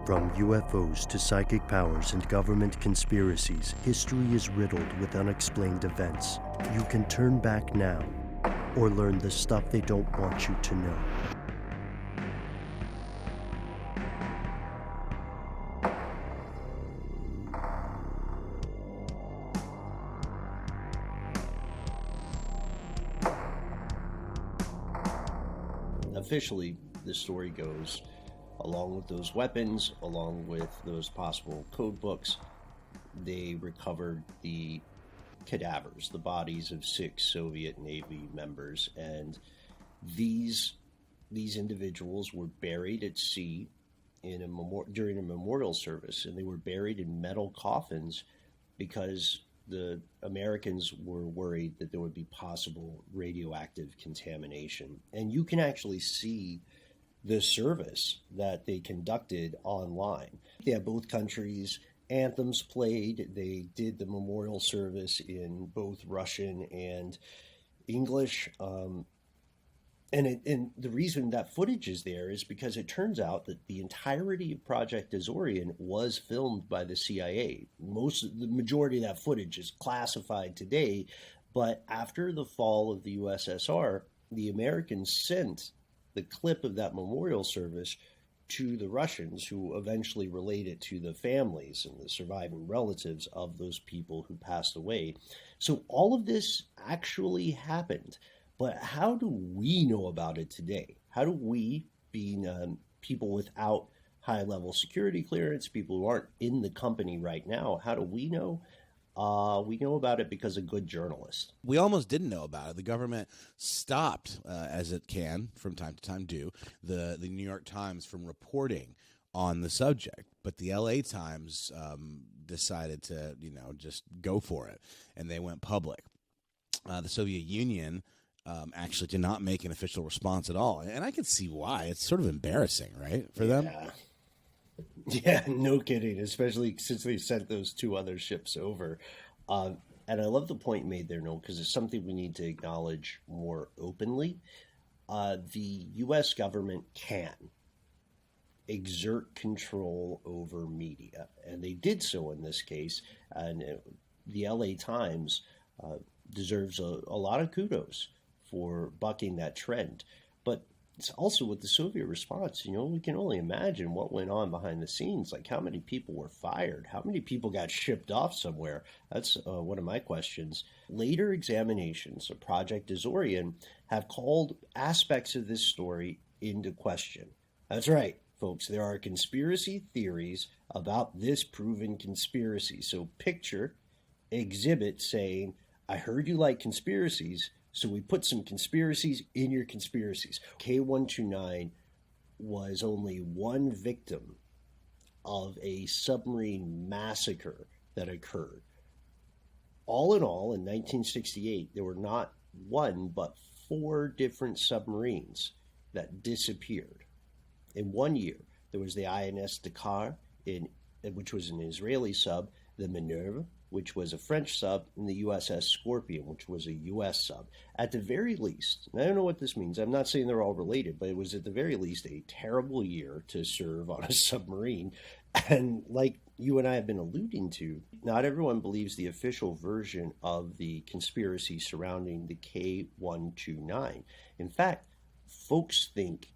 From UFOs to psychic powers and government conspiracies, history is riddled with unexplained events. You can turn back now or learn the stuff they don't want you to know. Officially, the story goes, along with those weapons, along with those possible code books, they recovered the cadavers, the bodies of 6 Soviet Navy members, and these individuals were buried at sea during a memorial service, and they were buried in metal coffins because the Americans were worried that there would be possible radioactive contamination. And you can actually see the service that they conducted online. They had both countries' anthems played. They did the memorial service in both Russian and English. And the reason that footage is there is because it turns out that the entirety of Project Azorian was filmed by the CIA. The majority of that footage is classified today, but after the fall of the USSR, the Americans sent the clip of that memorial service to the Russians, who eventually relayed it to the families and the surviving relatives of those people who passed away. So all of this actually happened. But how do we know about it today? How do we, being people without high-level security clearance, people who aren't in the company right now, how do we know? We know about it because of good journalists. We almost didn't know about it. The government stopped, as it can from time to time do, the New York Times from reporting on the subject. But the LA Times decided to, just go for it, and they went public. The Soviet Union actually did not make an official response at all. And I can see why. It's sort of embarrassing, right, for them? Yeah, no kidding, especially since they sent those 2 other ships over. And I love the point made there, Noel, because it's something we need to acknowledge more openly. The U.S. government can exert control over media, and they did so in this case. And the LA Times deserves a lot of kudos for bucking that trend. But it's also with the Soviet response, we can only imagine what went on behind the scenes, like how many people were fired, how many people got shipped off somewhere. That's one of my questions. Later examinations of Project Azorian have called aspects of this story into question. That's right, folks, there are conspiracy theories about this proven conspiracy. So picture Exhibit saying, I heard you like conspiracies, so we put some conspiracies in your conspiracies. K129 was only one victim of a submarine massacre that occurred. All in all, in 1968, there were not 1, but 4 different submarines that disappeared. In 1 year, there was the INS Dakar, which was an Israeli sub, the Minerve, which was a French sub, and the USS Scorpion, which was a U.S. sub. At the very least, and I don't know what this means, I'm not saying they're all related, but it was at the very least a terrible year to serve on a submarine. And like you and I have been alluding to, not everyone believes the official version of the conspiracy surrounding the K129. In fact, folks think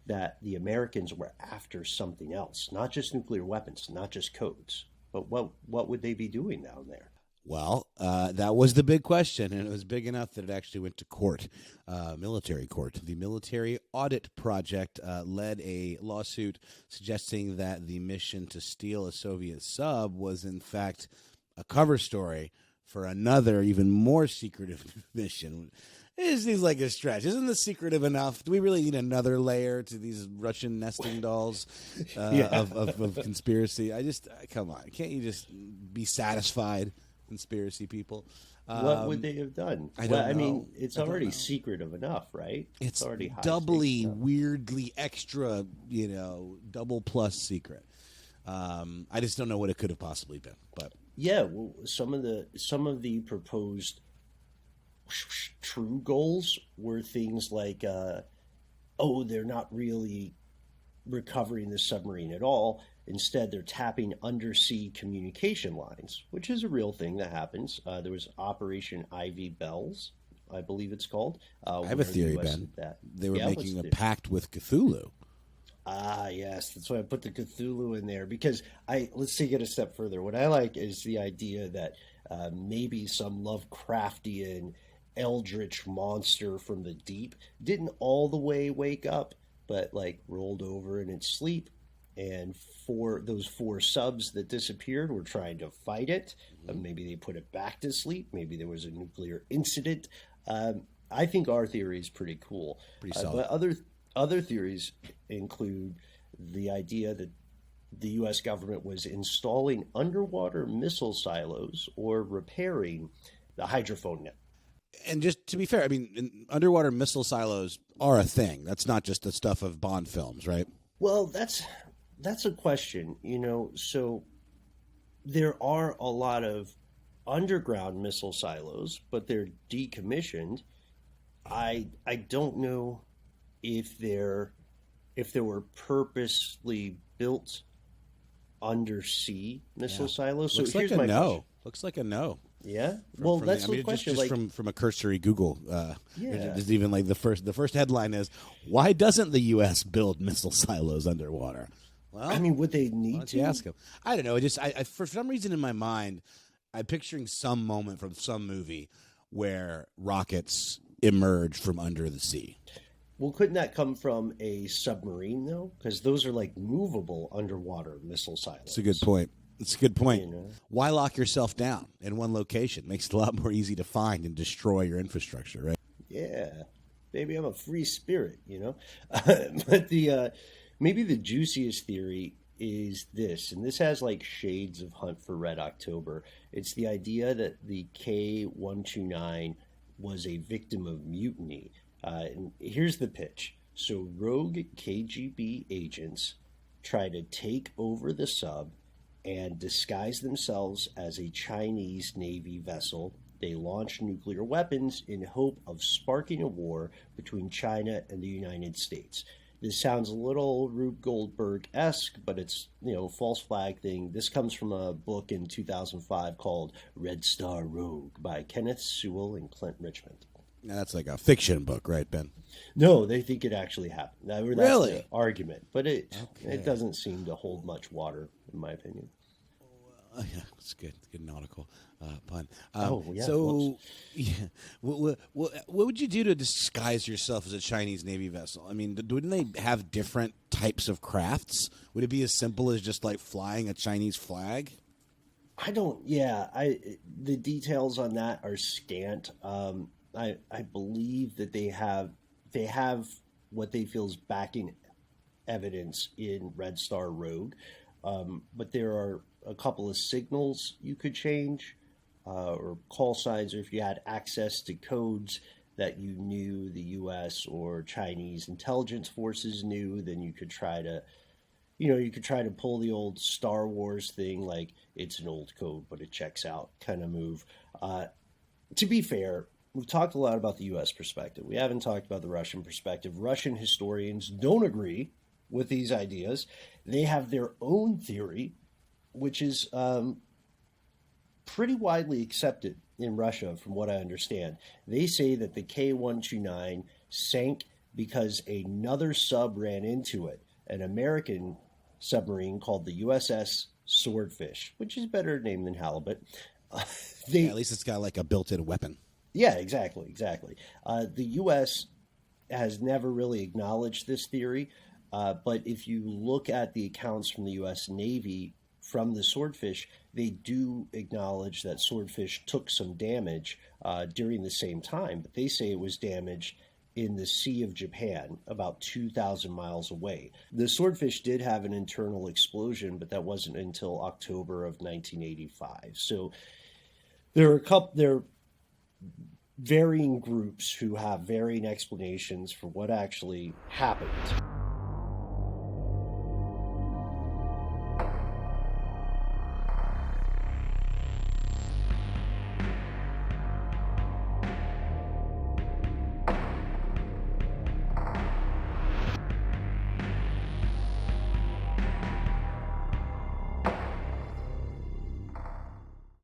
that the Americans were after something else, not just nuclear weapons, not just codes. But what would they be doing down there? Well, that was the big question, and it was big enough that it actually went to court, military court. The Military Audit Project led a lawsuit suggesting that the mission to steal a Soviet sub was, in fact, a cover story for another, even more secretive mission. It seems like a stretch. Isn't this secretive enough? Do we really need another layer to these Russian nesting dolls of conspiracy? Come on. Can't you just be satisfied, conspiracy people? What would they have done? I don't know. I mean, it's already secretive enough, right? It's already high doubly, weirdly extra, double plus secret. I just don't know what it could have possibly been. But yeah, well, some of the proposed true goals were things like, they're not really recovering the submarine at all. Instead, they're tapping undersea communication lines, which is a real thing that happens. There was Operation Ivy Bells, I believe it's called. I have a theory, Ben. They were making a pact with Cthulhu. Ah, yes, that's why I put the Cthulhu in there, because let's take it a step further. What I like is the idea that maybe some Lovecraftian eldritch monster from the deep didn't all the way wake up, but like rolled over in its sleep, and those four subs that disappeared were trying to fight it. Maybe they put it back to sleep. Maybe there was a nuclear incident. I think our theory is pretty cool. Pretty solid. But other theories include the idea that the U.S. government was installing underwater missile silos or repairing the hydrophone net. And just to be fair, I mean, underwater missile silos are a thing. That's not just the stuff of Bond films, right? Well, that's a question, So there are a lot of underground missile silos, but they're decommissioned. I don't know if there were purposely built undersea missile silos. So Looks here's like my a no. question. Looks like a no. Yeah. Well, that's the question. Just from a cursory Google. Yeah. Just even like the first headline is, why doesn't the U.S. build missile silos underwater? Well, I mean, would they why need don't to? you ask them? I don't know. I for some reason in my mind, I'm picturing some moment from some movie where rockets emerge from under the sea. Well, couldn't that come from a submarine, though? Because those are like movable underwater missile silos. It's a good point. It's a good point. You know? Why lock yourself down in one location? Makes it a lot more easy to find and destroy your infrastructure, right? Yeah. Maybe I'm a free spirit, But maybe the juiciest theory is this, and this has like shades of Hunt for Red October. It's the idea that the K-129 was a victim of mutiny. And here's the pitch. So rogue KGB agents try to take over the sub and disguise themselves as a Chinese Navy vessel. They launch nuclear weapons in hope of sparking a war between China and the United States. This sounds a little Rube Goldberg-esque, but it's, false flag thing. This comes from a book in 2005 called Red Star Rogue by Kenneth Sewell and Clint Richmond. Now, that's like a fiction book, right, Ben? No, they think it actually happened. That's Really? the argument, but it doesn't seem to hold much water, in my opinion. Yeah, it's good. Good nautical pun. Yeah. So, yeah, what would you do to disguise yourself as a Chinese Navy vessel? I mean, wouldn't they have different types of crafts? Would it be as simple as just like flying a Chinese flag? I don't. Yeah, the details on that are scant. I believe that they have what they feel is backing evidence in Red Star Rogue, but there are a couple of signals you could change, or call signs, or if you had access to codes that you knew the U.S. or Chinese intelligence forces knew, then you could try to, pull the old Star Wars thing, like it's an old code, but it checks out kind of move. To be fair, we've talked a lot about the U.S. perspective. We haven't talked about the Russian perspective. Russian historians don't agree with these ideas. They have their own theory, which is pretty widely accepted in Russia, from what I understand. They say that the K-129 sank because another sub ran into it, an American submarine called the USS Swordfish, which is better named than halibut. At least it's got like a built-in weapon. Yeah, exactly. The U.S. has never really acknowledged this theory, but if you look at the accounts from the U.S. Navy from the Swordfish, they do acknowledge that Swordfish took some damage during the same time, but they say it was damaged in the Sea of Japan, about 2,000 miles away. The Swordfish did have an internal explosion, but that wasn't until October of 1985. So there are varying groups who have varying explanations for what actually happened.